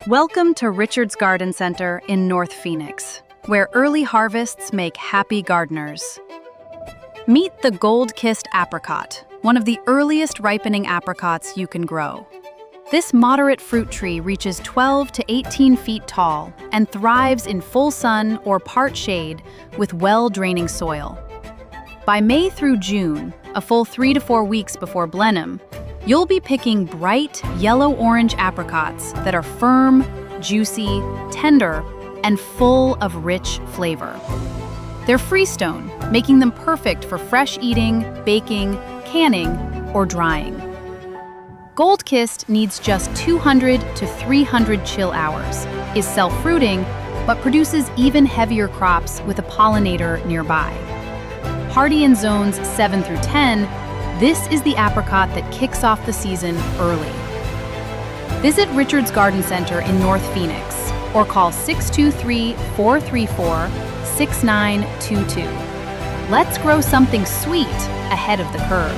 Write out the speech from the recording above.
Welcome to Richard's Garden Center in North Phoenix, where early harvests make happy gardeners. Meet the Goldkist apricot, one of the earliest ripening apricots you can grow. This moderate fruit tree reaches 12 to 18 feet tall and thrives in full sun or part shade with well-draining soil. By May through June, a full 3 to 4 weeks before Blenheim, you'll be picking bright yellow-orange apricots that are firm, juicy, tender, and full of rich flavor. They're freestone, making them perfect for fresh eating, baking, canning, or drying. Goldkist needs just 200 to 300 chill hours, is self-fruiting, but produces even heavier crops with a pollinator nearby. Hardy in zones 7 through 10, this is the apricot that kicks off the season early. Visit Richard's Garden Center in North Phoenix or call 623-434-6922. Let's grow something sweet ahead of the curve.